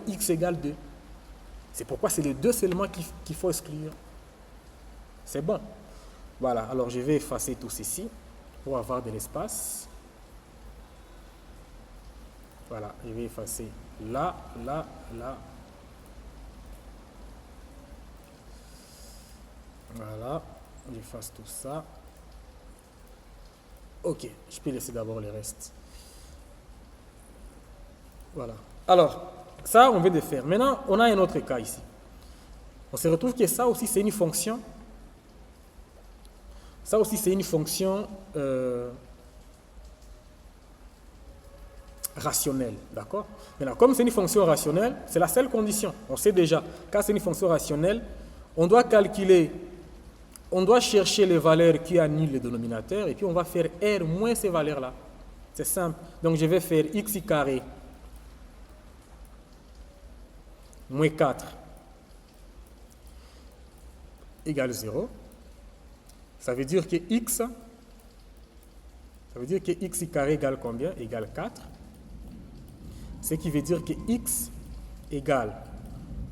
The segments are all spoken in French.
x égale 2. C'est pourquoi c'est les deux seulement qu'il faut exclure. C'est bon. Voilà, alors je vais effacer tout ceci pour avoir de l'espace. Voilà, je vais effacer là, là, là. Voilà, j'efface tout ça. Ok, je peux laisser d'abord le reste. Voilà. Alors, ça, on vient de faire. Maintenant, on a un autre cas ici. On se retrouve que ça aussi, c'est une fonction. Ça aussi, c'est une fonction rationnelle. D'accord? Maintenant, comme c'est une fonction rationnelle, c'est la seule condition. On sait déjà, quand c'est une fonction rationnelle, on doit calculer, on doit chercher les valeurs qui annulent le dénominateur et puis on va faire R moins ces valeurs-là. C'est simple. Donc, je vais faire x carré moins 4 égale 0. Ça veut dire que x carré égale combien? Égale 4. Ce qui veut dire que x égale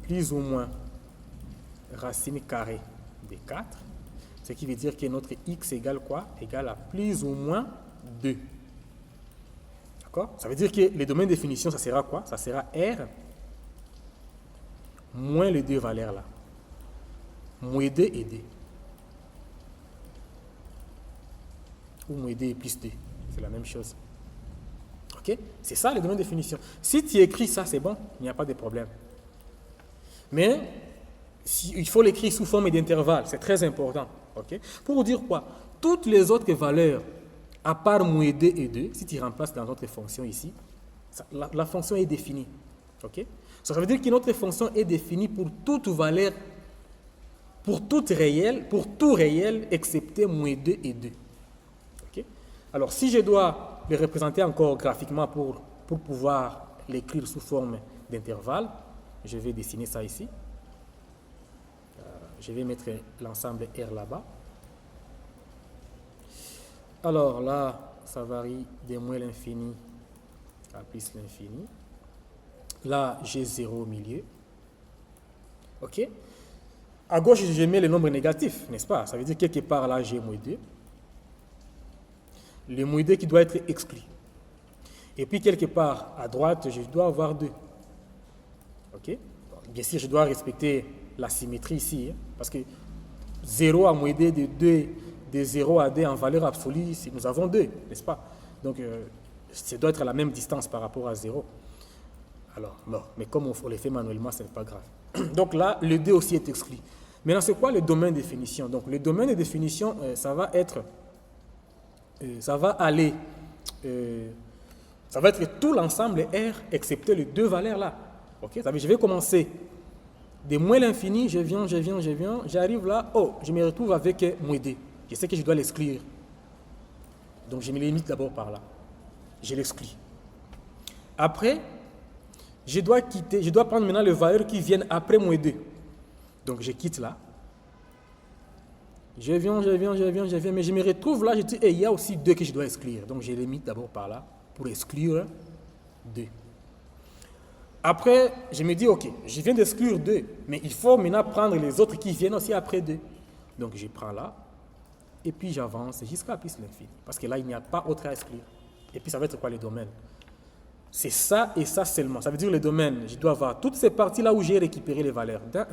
plus ou moins racine carrée de 4. Ce qui veut dire que notre x égale quoi? Égale à plus ou moins 2. D'accord? Ça veut dire que le domaine de définition, ça sera quoi? Ça sera R moins les deux valeurs là. Moins 2 et 2. Ou moins 2 et plus 2. C'est la même chose. Ok? C'est ça le domaine de définition. Si tu écris ça, c'est bon, il n'y a pas de problème. Mais il faut l'écrire sous forme d'intervalle, c'est très important. Ok? Pour dire quoi? Toutes les autres valeurs, à part moins 2 et 2, si tu remplaces dans notre fonction ici, la fonction est définie. Ok? Ça veut dire que notre fonction est définie pour toute valeur, pour tout réel, excepté moins 2 et 2. Okay? Alors, si je dois le représenter encore graphiquement pour pouvoir l'écrire sous forme d'intervalle, je vais dessiner ça ici. Je vais mettre l'ensemble R là-bas. Alors là, ça varie de moins l'infini à plus l'infini. Là, j'ai 0 au milieu. OK? À gauche, je mets le nombre négatif, n'est-ce pas? Ça veut dire quelque part là, j'ai moins 2. Le moins 2 qui doit être exclu. Et puis, quelque part à droite, je dois avoir 2. OK? Bien sûr, je dois respecter la symétrie ici, hein, parce que 0 à moins 2, de 0 à 2 en valeur absolue, nous avons 2, n'est-ce pas? Donc, ça doit être à la même distance par rapport à 0. Alors, non, mais comme on le fait manuellement, ce n'est pas grave. Donc là, le 2 aussi est exclu. Maintenant, c'est quoi le domaine de définition? Donc, le domaine de définition, ça va être tout l'ensemble R, excepté les deux valeurs là. Ok? Ça veut dire, je vais commencer de moins l'infini, je viens, j'arrive là, oh, je me retrouve avec moins 2. Je sais que je dois l'exclure. Donc, je me limite d'abord par là. Je l'exclus. Après, je dois prendre maintenant les valeurs qui viennent après moins 2. Donc, je quitte là. Je viens, mais je me retrouve là, je dis, il y a aussi 2 que je dois exclure. Donc, je les limite d'abord par là pour exclure 2. Après, je me dis, ok, je viens d'exclure 2, mais il faut maintenant prendre les autres qui viennent aussi après 2. Donc, je prends là, et puis j'avance jusqu'à plus l'infini. Parce que là, il n'y a pas autre à exclure. Et puis, ça va être quoi le domaine? C'est ça et ça seulement. Ça veut dire le domaine, je dois avoir toutes ces parties-là où j'ai récupéré les valeurs d'un 1,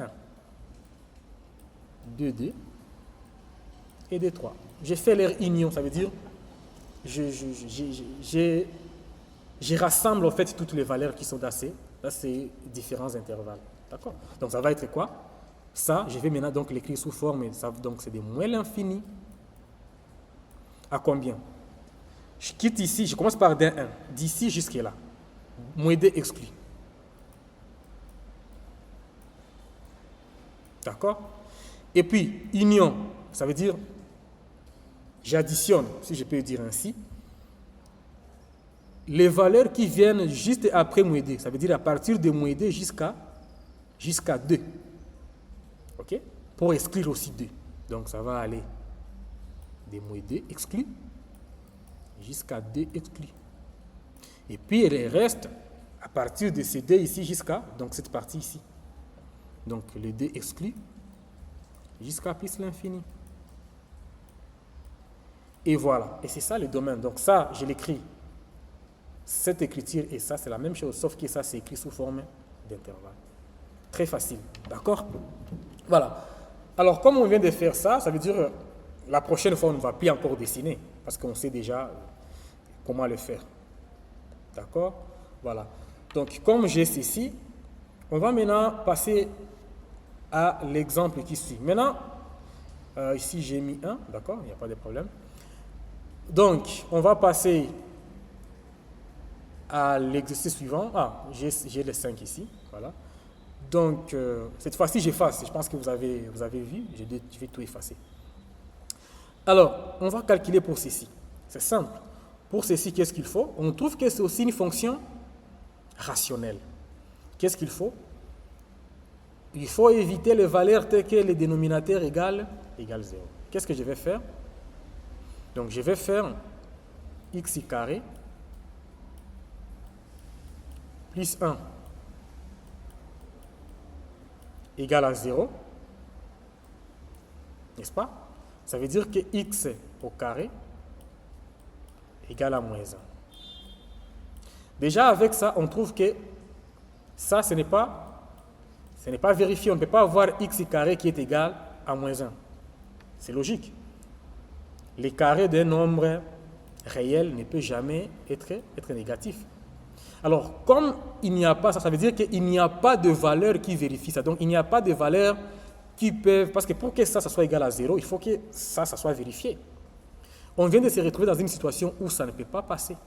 2, 2 et de 3. J'ai fait leur union, ça veut dire je rassemble en fait toutes les valeurs qui sont dans ces différents intervalles. D'accord? Donc ça va être quoi? Ça, je vais maintenant donc l'écrire sous forme, donc c'est de moins l'infini à combien? Je quitte ici, je commence par d'un 1, d'ici jusqu'à là. Moins 2 exclu. D'accord? Et puis, union, ça veut dire, j'additionne, si je peux dire ainsi, les valeurs qui viennent juste après moins 2. Ça veut dire à partir de moins 2 jusqu'à 2. OK? Pour exclure aussi 2. Donc, ça va aller de moins 2 exclu jusqu'à 2 exclu. Et puis, il reste à partir de ces 2 ici jusqu'à, donc cette partie ici. Donc le 2 exclu jusqu'à plus l'infini. Et voilà, et c'est ça le domaine. Donc ça, je l'écris. Cette écriture et ça, c'est la même chose, sauf que ça, c'est écrit sous forme d'intervalle. Très facile, d'accord? Voilà. Alors, comme on vient de faire ça, ça veut dire la prochaine fois, on ne va plus encore dessiner, parce qu'on sait déjà comment le faire. D'accord? Voilà. Donc, comme j'ai ceci, on va maintenant passer à l'exemple qui suit. Maintenant, ici, j'ai mis 1, d'accord? Il n'y a pas de problème. Donc, on va passer à l'exercice suivant. Ah, j'ai les 5 ici, voilà. Donc, cette fois-ci, j'efface. Je pense que vous avez vu, je vais tout effacer. Alors, on va calculer pour ceci. C'est simple. Pour ceci, qu'est-ce qu'il faut? On trouve que c'est aussi une fonction rationnelle. Qu'est-ce qu'il faut? Il faut éviter les valeurs telles que les dénominateurs égale 0. Qu'est-ce que je vais faire? Donc, je vais faire x carré plus 1 égale à 0, n'est-ce pas? Ça veut dire que x au carré égale à moins 1. Déjà, avec ça, on trouve que ça, ce n'est pas vérifié. On ne peut pas avoir x carré qui est égal à moins 1. C'est logique. Les carrés d'un nombre réel ne peut jamais être négatif. Alors, comme il n'y a pas ça, ça veut dire qu'il n'y a pas de valeur qui vérifie ça. Donc, il n'y a pas de valeur qui peuvent... Parce que pour que ça soit égal à 0, il faut que ça soit vérifié. On vient de se retrouver dans une situation où ça ne peut pas passer.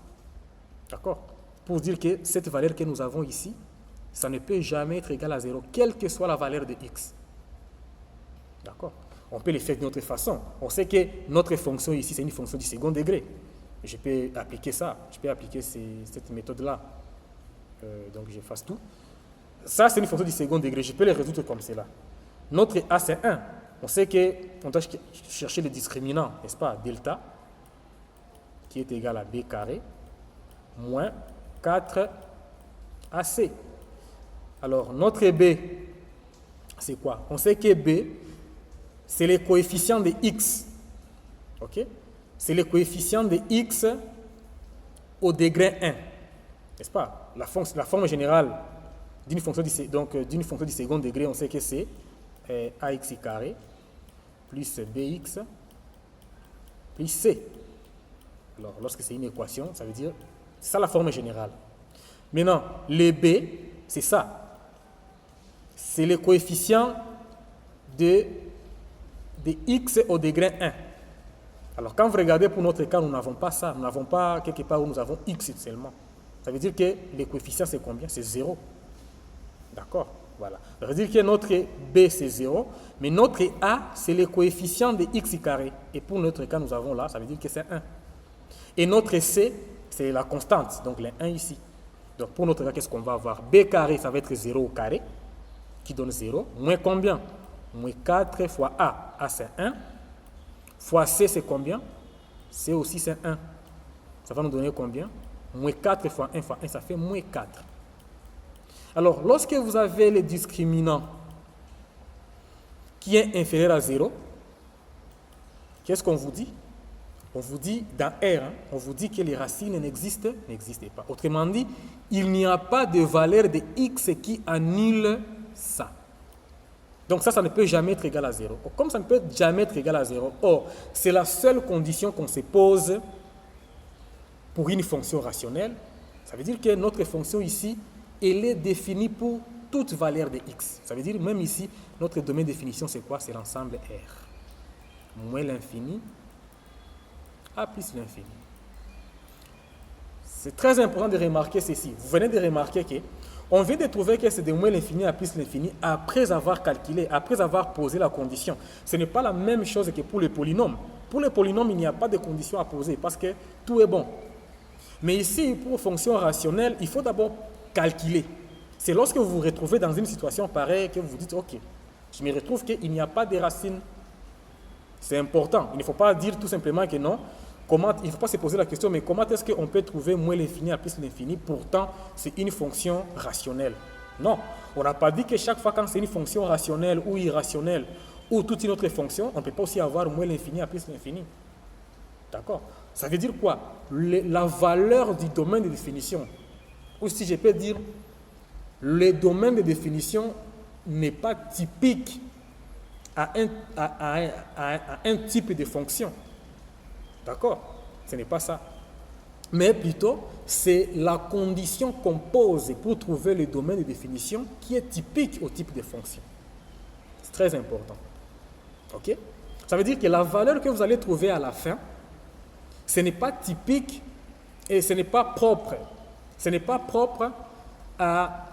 D'accord? Pour dire que cette valeur que nous avons ici, ça ne peut jamais être égal à 0, quelle que soit la valeur de x. D'accord? On peut le faire d'une autre façon. On sait que notre fonction ici, c'est une fonction du second degré. Je peux appliquer ça. Je peux appliquer cette méthode-là. Donc, j'efface tout. Ça, c'est une fonction du second degré. Je peux les résoudre comme cela. Notre a, c'est 1. On sait qu'on doit chercher le discriminant, n'est-ce pas? Delta, qui est égal à b carré, moins 4ac. Alors, notre b, c'est quoi? On sait que b, c'est le coefficient de x. OK? C'est le coefficient de x au degré 1. N'est-ce pas? La forme générale d'une fonction du second degré, on sait que c'est ax carré plus bx plus c. Alors, lorsque c'est une équation, ça veut dire, c'est ça la forme générale. Maintenant, le b, c'est ça. C'est le coefficient de x au degré 1. Alors, quand vous regardez pour notre cas, nous n'avons pas ça. Nous n'avons pas quelque part où nous avons x seulement. Ça veut dire que le coefficient, c'est combien? C'est 0. D'accord? Voilà. Ça veut dire que notre b, c'est 0. Mais notre a, c'est le coefficient de x carré. Et pour notre cas, nous avons là, ça veut dire que c'est 1. Et notre c, c'est la constante. Donc, le 1 ici. Donc, pour notre cas, qu'est-ce qu'on va avoir? B carré, ça va être 0 au carré, qui donne 0. Moins combien? Moins 4 fois a. A, c'est 1. Fois c, c'est combien? C aussi, c'est 1. Ça va nous donner combien? Moins 4 fois 1 fois 1, ça fait moins 4. Alors, lorsque vous avez le discriminant qui est inférieur à 0, qu'est-ce qu'on vous dit? On vous dit, dans R, on vous dit que les racines n'existent pas. Autrement dit, il n'y a pas de valeur de x qui annule ça. Donc ça ne peut jamais être égal à 0. Comme ça ne peut jamais être égal à 0, or, c'est la seule condition qu'on se pose pour une fonction rationnelle. Ça veut dire que notre fonction ici, elle est définie pour toute valeur de x. Ça veut dire, même ici, notre domaine de définition, c'est quoi? C'est l'ensemble R. Moins l'infini, A plus l'infini. C'est très important de remarquer ceci. Vous venez de remarquer que on vient de trouver que c'est de moins l'infini à plus l'infini après avoir calculé, après avoir posé la condition. Ce n'est pas la même chose que pour les polynômes. Pour les polynômes, il n'y a pas de condition à poser parce que tout est bon. Mais ici, pour fonction rationnelle, il faut d'abord calculer. C'est lorsque vous vous retrouvez dans une situation pareille que vous vous dites, ok, je me retrouve qu'il n'y a pas de racines. C'est important. Il ne faut pas dire tout simplement que non. comment, il ne faut pas se poser la question, mais comment est-ce qu'on peut trouver moins l'infini à plus l'infini, pourtant c'est une fonction rationnelle? Non, on n'a pas dit que chaque fois quand c'est une fonction rationnelle ou irrationnelle ou toute une autre fonction, on ne peut pas aussi avoir moins l'infini à plus l'infini. D'accord? Ça veut dire quoi? La valeur du domaine de définition, ou si je peux dire, le domaine de définition n'est pas typique à un type de fonction. D'accord? Ce n'est pas ça. Mais plutôt, c'est la condition qu'on pose pour trouver le domaine de définition qui est typique au type de fonction. C'est très important. OK? Ça veut dire que la valeur que vous allez trouver à la fin, ce n'est pas typique et ce n'est pas propre. Ce n'est pas propre à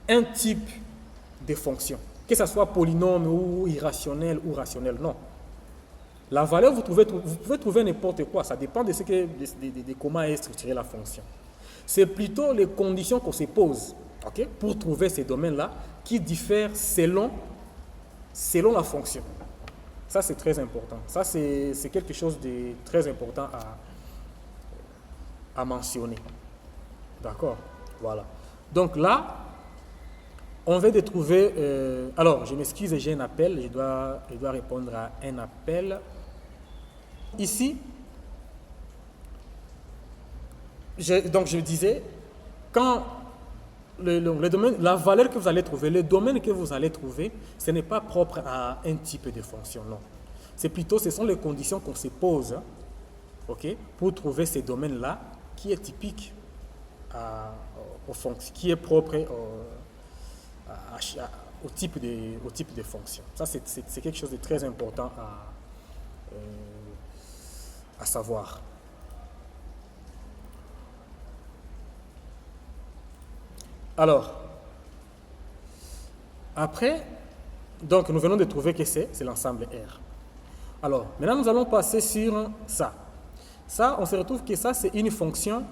un type de fonction, que ce soit polynôme ou irrationnel ou rationnel, non. La valeur, vous pouvez trouver n'importe quoi, ça dépend de comment est structurée la fonction. C'est plutôt les conditions qu'on se pose, okay, pour trouver ces domaines-là qui diffèrent selon la fonction. Ça, c'est très important. Ça, c'est quelque chose de très important à mentionner. D'accord? Voilà. Donc là, on vient de trouver... alors, je m'excuse, j'ai un appel. Je dois répondre à un appel. Ici, donc je disais, quand le domaine, la valeur que vous allez trouver, le domaine que vous allez trouver, ce n'est pas propre à un type de fonction, non. C'est plutôt, ce sont les conditions qu'on se pose, okay, pour trouver ces domaines-là qui est typique aux fonctions, qui est propre au type de fonction. Ça, c'est quelque chose de très important à savoir. Alors, après, donc nous venons de trouver que c'est l'ensemble R. Alors, maintenant nous allons passer sur ça. Ça, on se retrouve que ça, c'est une fonction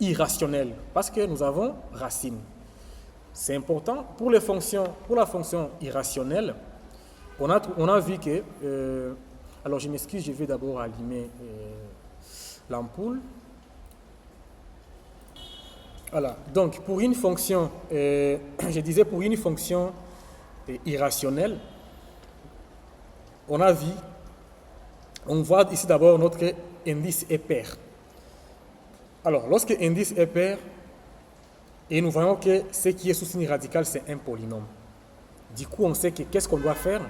irrationnelle, parce que nous avons racine. C'est important. Pour la fonction irrationnelle, on a vu que... alors, je m'excuse, je vais d'abord allumer l'ampoule. Voilà. Donc, pour une fonction, je disais pour une fonction irrationnelle, on voit ici d'abord notre indice est pair. Alors, lorsque indice est pair, et nous voyons que ce qui est sous signe radical, c'est un polynôme. Du coup, on sait que qu'est-ce qu'on doit faire?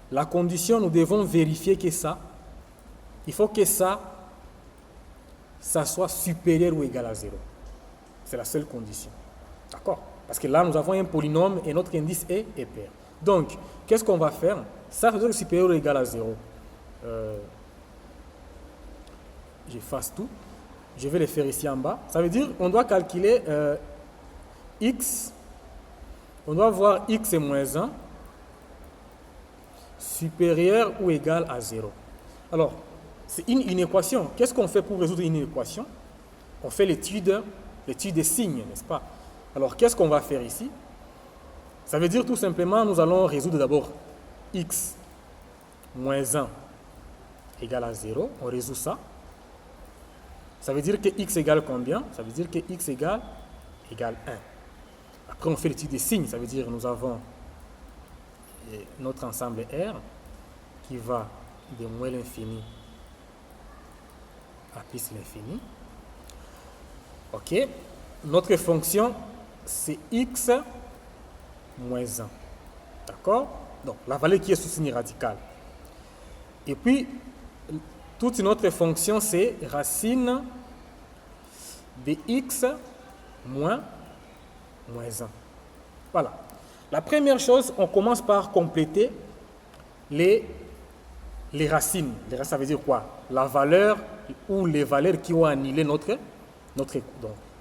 La condition, nous devons vérifier que ça, il faut que ça soit supérieur ou égal à 0. C'est la seule condition. D'accord? Parce que là, nous avons un polynôme et notre indice est pair. Donc, qu'est-ce qu'on va faire? Ça doit être supérieur ou égal à 0. J'efface tout. Je vais le faire ici en bas. Ça veut dire qu'on doit calculer x. On doit voir x et moins 1 supérieur ou égal à 0. Alors, c'est une équation. Qu'est-ce qu'on fait pour résoudre une équation? On fait l'étude des signes, n'est-ce pas? Alors, qu'est-ce qu'on va faire ici? Ça veut dire tout simplement, nous allons résoudre d'abord x moins 1 égale à 0. On résout ça. Ça veut dire que x égale combien? Ça veut dire que x égale 1. Après, on fait l'étude des signes. Ça veut dire que nous avons notre ensemble R qui va de moins l'infini à plus l'infini. OK. Notre fonction, c'est x moins 1. D'accord? Donc, la valeur qui est sous signe radical. Et puis, toute notre fonction, c'est racine de x moins 1. Voilà. La première chose, on commence par compléter les racines. Les racines, ça veut dire quoi? La valeur ou les valeurs qui ont annulé donc,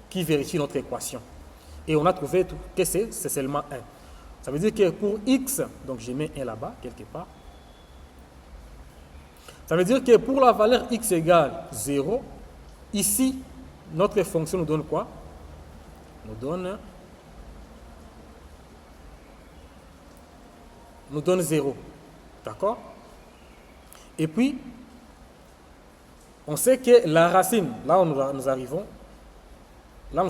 qui vérifient notre équation. Et on a trouvé que c'est seulement 1. Ça veut dire que pour x, donc je mets 1 là-bas, quelque part. Ça veut dire que pour la valeur x égale 0, ici, notre fonction nous donne quoi? Nous donne 0. D'accord? Et puis, on sait que la racine, là où nous arrivons, là nous sommes